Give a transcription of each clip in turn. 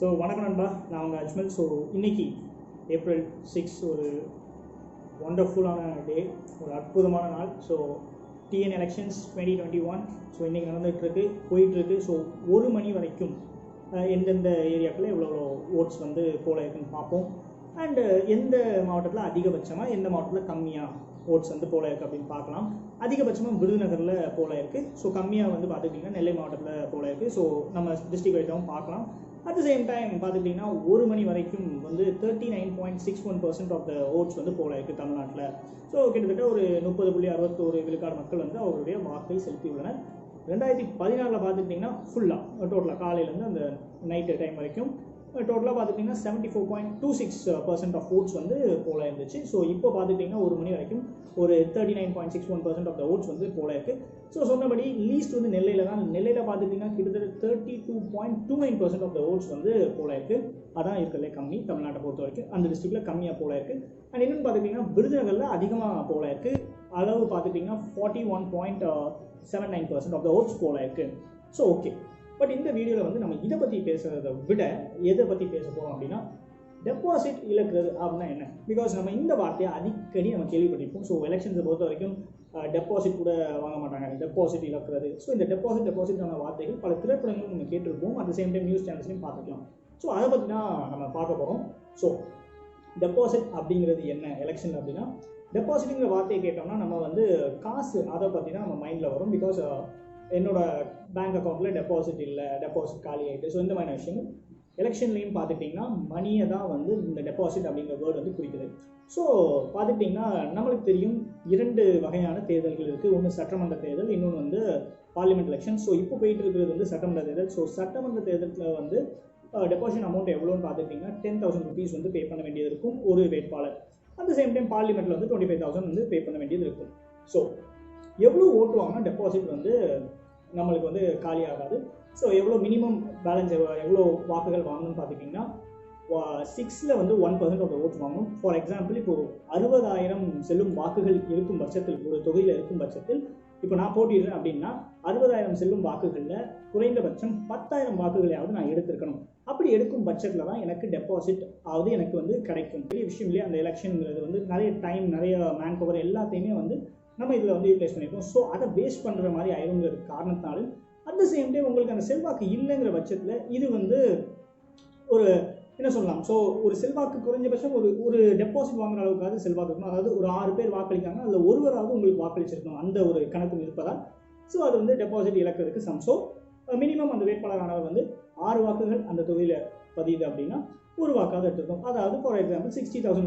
So வணக்கம் நண்பா, நான் உங்கள் அஜ்மல். ஸோ இன்றைக்கி ஏப்ரல் 6 ஒரு ஒண்டர்ஃபுல்லான டே, ஒரு அற்புதமான நாள். ஸோ டிஎன் எலெக்ஷன்ஸ் 2021 ஸோ இன்றைக்கி நடந்துகிட்ருக்கு, போயிட்டுருக்கு. ஸோ 1 மணி வரைக்கும் எந்தெந்த ஏரியாக்களில் எவ்வளோ ஓட்ஸ் வந்து போல இருக்குன்னு பார்ப்போம். அண்டு எந்த மாவட்டத்தில் அதிகபட்சமாக, எந்த மாவட்டத்தில் கம்மியாக ஓட்ஸ் வந்து போல இருக்குது அப்படின்னு பார்க்கலாம். அதிகபட்சமாக விருதுநகரில் போல இருக்குது. ஸோ கம்மியாக வந்து பார்த்துக்கிட்டிங்கன்னா நெல்லை மாவட்டத்தில் போல இருக்குது. ஸோ நம்ம டிஸ்ட்ரிக்ட் வைஸாகவும் பார்க்கலாம். அட் த சேம் டைம் பார்த்துக்கிட்டிங்கன்னா 1 மணி வரைக்கும் வந்து 39.61% ஆஃப் த ஓட்ஸ் வந்து போல இருக்குது தமிழ்நாட்டில். ஸோ கிட்டத்தட்ட ஒரு 30.61 விழுக்காடு மக்கள் வந்து அவருடைய வாக்கை செலுத்தியுள்ளனர். 2014 பார்த்துக்கிட்டிங்கன்னா ஃபுல்லாக டோட்டலாக காலையிலேருந்து அந்த நைட்டு டைம் வரைக்கும் டோட்டலாக பார்த்துக்கிட்டிங்கன்னா 74.26% ஆஃப் ஓட்ஸ் வந்து போல இருந்துச்சு. ஸோ இப்போ பார்த்துக்கிட்டிங்கன்னா 1 மணி வரைக்கும் ஒரு 39.61% ஆஃப் த ஓட்ஸ் வந்து போல இருக்குது. ஸோ சொன்னபடி லீஸ்ட் வந்து நெல்லையில் தான். நெல்லையில் பார்த்துக்கிட்டிங்கன்னா கிட்டத்தட்ட 32.29% ஆஃப் த ஓட்ஸ் வந்து போல இருக்குது. அதான் இருக்கிறதுலே கம்மி தமிழ்நாட்டை பொறுத்த வரைக்கும். அந்த டிஸ்ட்ரிக்டில் கம்மியாக போல இருக்குது. அண்ட் இன்னொன்று பார்த்துக்கிட்டிங்கன்னா விருதுநகரில் அதிகமாக போல இருக்குது. அளவு பார்த்துக்கிட்டிங்கன்னா 41.79% ஆஃப் த ஓட்ஸ் போல இருக்குது. ஸோ ஓகே, பட் இந்த வீடியோவில் வந்து நம்ம இதை பற்றி பேசுகிறத விட எதை பற்றி பேச போகிறோம் அப்படின்னா, டெபாசிட் இழக்கிறது அப்படின்னா என்ன? பிகாஸ் நம்ம இந்த வார்த்தையை அடிக்கடி நம்ம கேள்விப்பட்டிருப்போம். ஸோ எலெக்ஷன்ஸை பொறுத்த வரைக்கும் டெபாசிட் கூட வாங்க மாட்டாங்க, டெபாசிட் இழக்கிறது. ஸோ இந்த டெபாசிட்டான வார்த்தைகள் பல திரைப்படங்களும் நம்ம கேட்டிருப்போம். At the same time news சேனல்ஸ்லையும் பார்த்துக்கலாம். ஸோ அதை பற்றி தான் நம்ம பார்க்க போகிறோம். ஸோ டெபாசிட் அப்படிங்கிறது என்ன எலெக்ஷன் அப்படின்னா, டெபாசிட்டுங்கிற வார்த்தையை கேட்டோம்னா நம்ம வந்து காசு, அதை பற்றி தான் நம்ம மைண்டில் வரும். பிகாஸ் என்னோட பேங்க் அக்கௌண்ட்டில் டெபாசிட் இல்லை, டெபாசிட் காலி ஆகிட்டு. ஸோ இந்த மாதிரி விஷயங்கள் எலெக்ஷன்லையும் பார்த்துக்கிட்டிங்கன்னா மணியை தான் வந்து இந்த டெபாசிட் அப்படிங்கிற வேர்டு வந்து குறிக்குது. ஸோ பார்த்துக்கிட்டிங்கன்னா நம்மளுக்கு தெரியும் 2 வகையான தேர்தல்கள் இருக்குது. ஒன்று சட்டமன்ற தேர்தல், இன்னொன்று வந்து பார்லிமெண்ட் எலெக்ஷன். ஸோ இப்போ போயிட்டு இருக்கிறது வந்து சட்டமன்ற தேர்தல். ஸோ சட்டமன்ற தேர்தலில் வந்து டெபாசிட் அமௌண்ட் எவ்வளோன்னு பார்த்துக்கிட்டிங்கன்னா 10,000 rupees வந்து பே பண்ண வேண்டியது இருக்கும் ஒரு வேட்பாளர். அட் த சேம் டைம் பார்லிமெண்ட்டில் வந்து 25,000 வந்து பே பண்ண வேண்டியது இருக்கும். ஸோ எவ்வளோ ஓட்டு வாங்கினா டெபாசிட் வந்து நம்மளுக்கு வந்து காலி ஆகாது. ஸோ எவ்வளோ மினிமம் பேலன்ஸ், எவ்வளோ வாக்குகள் வாங்கணும்னு பார்த்துக்கிட்டிங்கன்னா 6ல் வந்து 1% ஆஃப் த ஓட்ஸ் வாங்கணும். ஃபார் எக்ஸாம்பிள், இப்போது 60,000 செல்லும் வாக்குகள் இருக்கும் பட்சத்தில், ஒரு தொகுதியில் இருக்கும் பட்சத்தில், இப்போ நான் போட்டிடுறேன் அப்படின்னா 60,000 செல்லும் வாக்குகளில் குறைந்தபட்சம் 10,000 வாக்குகளையாவது நான் எடுத்திருக்கணும். அப்படி எடுக்கும் பட்சத்தில் தான் எனக்கு டெபாசிட் ஆகுது, எனக்கு வந்து கிடைக்கும். பெரிய விஷயம் இல்லையா அந்த எலெக்ஷனுங்கிறது வந்து? நிறைய டைம், நிறைய மேன் பவர் எல்லாத்தையுமே வந்து நம்ம இதில் வந்து யூட்டிலைஸ் பண்ணியிருக்கோம். ஸோ அதை வேஸ்ட் பண்ணுற மாதிரி ஆயிருங்கிற காரணத்தினாலும் அட் த சேம் டைம் உங்களுக்கு அந்த செல்வாக்கு இல்லைங்கிற பட்சத்தில் இது வந்து ஒரு என்ன சொல்லலாம், ஸோ ஒரு செல்வாக்கு குறைஞ்சபட்சம் ஒரு டெபாசிட் வாங்குற அளவுக்காவது செல்வாக்கு இருக்கணும். அதாவது ஒரு 6 பேர் வாக்களிக்காங்க, அதில் ஒருவராவது உங்களுக்கு வாக்களிச்சிருக்கணும், அந்த ஒரு கணக்கு இருப்பதால் ஸோ அது வந்து டெபாசிட் இழக்கிறதுக்கு சம். ஸோ மினிமம் அந்த வேட்பாளரானவர் வந்து 6 வாக்குகள் அந்த தொகுதியில் பதியுது அப்படின்னா ஒரு வாக்காவது எடுத்துருக்கோம். அதாவது ஃபார் எக்ஸாம்பிள் 60,000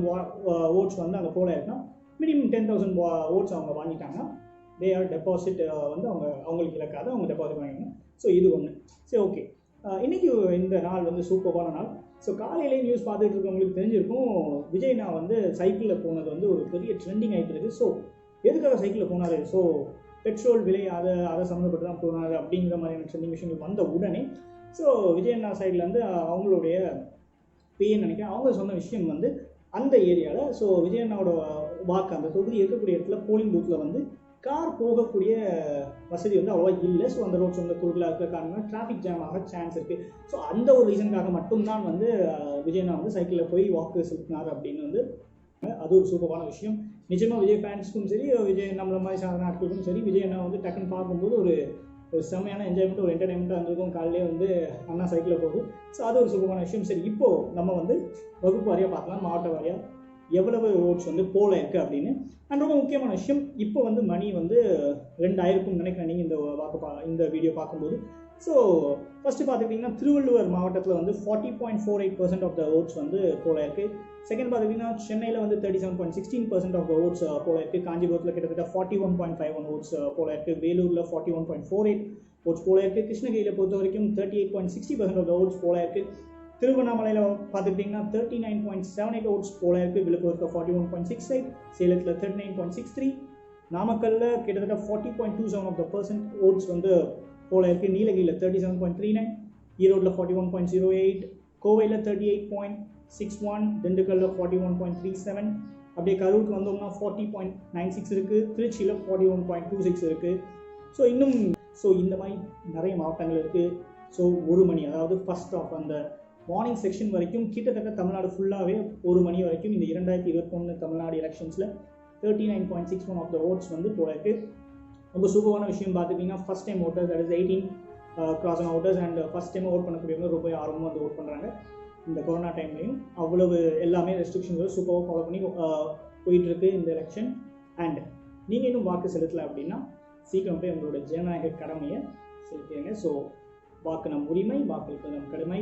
ஓட்ஸ் வந்து அங்கே போல இருக்குன்னா மினிமம் 10,000 ஓட்ஸ் அவங்க வாங்கிட்டாங்கன்னா தே ஆர் டெபாசிட் வந்து அவங்களுக்கு இலக்காத அவங்க டெபாசிட் வாங்கிக்கணும். ஸோ இது ஒன்று. சரி, ஓகே. இன்றைக்கி இந்த நாள் வந்து சூப்பரான நாள். ஸோ காலையிலே நியூஸ் பார்த்துட்டு இருக்கவங்களுக்கு தெரிஞ்சிருக்கும், விஜய் நான் வந்து சைக்கிளில் போனது வந்து ஒரு பெரிய ட்ரெண்டிங் ஆகிட்டு இருக்குது. ஸோ எதுக்காக சைக்கிளில் போனார்? ஸோ பெட்ரோல் விலை அதை சம்மந்தப்பட்டு தான் போனார் அப்படிங்கிற மாதிரியான ட்ரெண்டிங் விஷயங்கள் வந்த உடனே ஸோ விஜய் அண்ணா சைடில் வந்து அவங்களுடைய பிஎன்னு நினைக்கிறேன், அவங்க சொன்ன விஷயம் வந்து அந்த ஏரியாவில் ஸோ விஜய் அண்ணாவோட வாக்கு அந்த தொகுதி இருக்கக்கூடிய இடத்துல போலிங் பூத்தில் வந்து கார் போகக்கூடிய வசதி வந்து அவ்வளோவா இல்லை. ஸோ அந்த ரோட்ஸ் வந்து குறுகலாக இருக்கிற காரணம் டிராஃபிக் ஜாம் ஆக சான்ஸ் இருக்குது. ஸோ அந்த ஒரு ரீசனுக்காக மட்டும்தான் வந்து விஜயண்ணா வந்து சைக்கிளில் போய் வாக்கு செலுத்தினார் அப்படின்னு வந்து அது ஒரு சூப்பரான விஷயம். நிச்சயமாக விஜய் ஃபேன்ஸ்க்கும் சரி, விஜய் நம்மள மாதிரி சாதாரண ஆட்களுக்கும் சரி, விஜய் அண்ணா வந்து டக்குன்னு பார்க்கும்போது ஒரு செம்மையான என்ஜாய்மெண்ட், ஒரு என்டர்டைன்மெண்ட்டாக இருந்திருக்கும். காலையிலே வந்து அண்ணா சைக்கிளில் போகுது. ஸோ அது ஒரு சூப்பரான விஷயம். சரி, இப்போது நம்ம வந்து வகுப்பு வாரியாக பார்க்கலாம், மாவட்ட வாரியாக எவ்வளவு ஓட்ஸ் வந்து போல இருக்குது அப்படின்னு. அண்ட் ரொம்ப முக்கியமான விஷயம், இப்போ வந்து மணி வந்து 2,000 நினைக்கிறேன் நீங்கள் இந்த வீடியோ பார்க்கும்போது. ஸோ ஃபஸ்ட்டு பார்த்துக்கிட்டிங்கன்னா திருவள்ளுவர் மாவட்டத்தில் வந்து 40.48% ஆஃப் த ஓட்ஸ் வந்து போல இருக்குது. செகண்ட் பார்த்துக்கிட்டிங்கன்னா சென்னையில் வந்து 37.16% ஆஃப் த ஓட்ஸ் போல இருக்குது. காஞ்சிபுரத்தில் கிட்டத்தட்ட 41.51 ஓட்ஸ் போல இருக்குது. வேலூரில் 41.48 ஓட்ஸ் போல இருக்குது. கிருஷ்ணகிரியில் பொறுத்த வரைக்கும் 38.60% ஆஃப் த ஓட்ஸ் போல இருக்குது. திருவண்ணாமலையில் பார்த்துக்கிட்டிங்கன்னா 39.78 ஓட்ஸ் போல இருக்குது. விழுப்புரத்தில் 41.68, சேலத்தில் 39.63, நாமக்கல்லில் கிட்டத்தட்ட 40.27 ஆஃப் த பர்சன்ட் ஓட்ஸ் வந்து போல இருக்குது. நீலகிரியில் 37.39, ஈரோட்டில் 41.08, கோவையில் 38.61, திண்டுக்கல்லில் 41.37, அப்படியே கரூருக்கு வந்தோம்னா 40.96 இருக்குது. திருச்சியில் 41.26 இருக்குது. ஸோ இந்த மாதிரி நிறைய மாவட்டங்கள் இருக்குது. ஸோ 1 மணி, அதாவது ஃபர்ஸ்ட் ஆஃப் அந்த மார்னிங் செக்ஷன் வரைக்கும் கிட்டத்தட்ட தமிழ்நாடு ஃபுல்லாகவே 1 மணி வரைக்கும் இந்த 2021 தமிழ்நாடு எலெக்ஷன்ஸில் 39.61 ஆஃப் த ஓட்ஸ் வந்து போயிருக்கு. ரொம்ப சூப்பரான விஷயம் பார்த்துக்கிட்டிங்கன்னா first time voters, that is 18 cross ஆன voters and first time vote பண்ணக்கூடியவங்க ரொம்ப ஆர்வமாக வந்து ஓட் பண்ணுறாங்க. இந்த கொரோனா டைம்லையும் அவ்வளவு எல்லாமே ரெஸ்ட்ரிக்ஷன்ஸ் சூப்பராக ஃபாலோ பண்ணி போயிட்டுருக்கு இந்த எலெக்ஷன். அண்ட் நீங்கள் இன்னும் வாக்கு செலுத்தலை அப்படின்னா சீக்கிரம் போய் உங்களோட ஜனநாயக கடமையை செலுத்திடுங்க. ஸோ வாக்கு நம் உரிமை, வாக்களிப்பது நம் கடமை.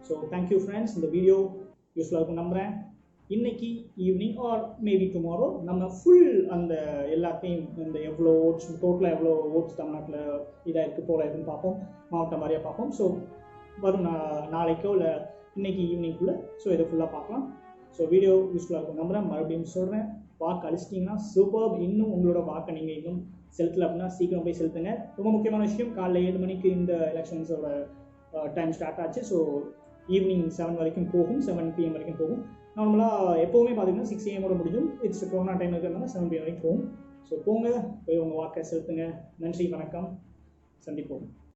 So thank you friends. இந்த வீடியோ யூஸ்ஃபுல்லாக இருக்கும் நம்புகிறேன். இன்னைக்கு ஈவினிங் ஆர் மேபி டுமாரோ நம்ம ஃபுல் அந்த எல்லாத்தையும் இந்த எவ்வளோ ஓட்ஸ் டோட்டலாக எவ்வளோ ஓட்ஸ் தமிழ்நாட்டில் இதாக இருக்குது போல இருக்குன்னு பார்ப்போம், மாவட்டம் மாதிரியாக பார்ப்போம். ஸோ வரும் நாளைக்கோ இல்லை இன்னைக்கு ஈவினிங்குள்ளே ஸோ இதை ஃபுல்லாக பார்க்கலாம். ஸோ வீடியோ யூஸ்ஃபுல்லாக இருக்கும் நம்புகிறேன். மறுபடியும் சொல்கிறேன், வாக்கு அழிச்சிட்டிங்கன்னா சூப்பர். இன்னும் உங்களோட வாக்கை நீங்கள் இன்னும் செலுத்தலை அப்படின்னா சீக்கிரம் போய் செலுத்துங்க. ரொம்ப முக்கியமான விஷயம், காலைல 7 மணிக்கு இந்த எலெக்ஷன்ஸோட டைம் ஸ்டார்ட் ஆச்சு. ஸோ ஈவினிங் 7 வரைக்கும் போகும், 7 PM வரைக்கும் போகும். நார்மலாக எப்போவுமே பார்த்தீங்கன்னா 6 AM முடிஞ்சும். இட்ஸ் கொரோனா டைம் இருக்கிறதுனால 7 PM வரைக்கும் போகும். ஸோ போங்க, போய் உங்கள் வாக்கை செலுத்துங்க. நன்றி, வணக்கம், சந்திப்போம்.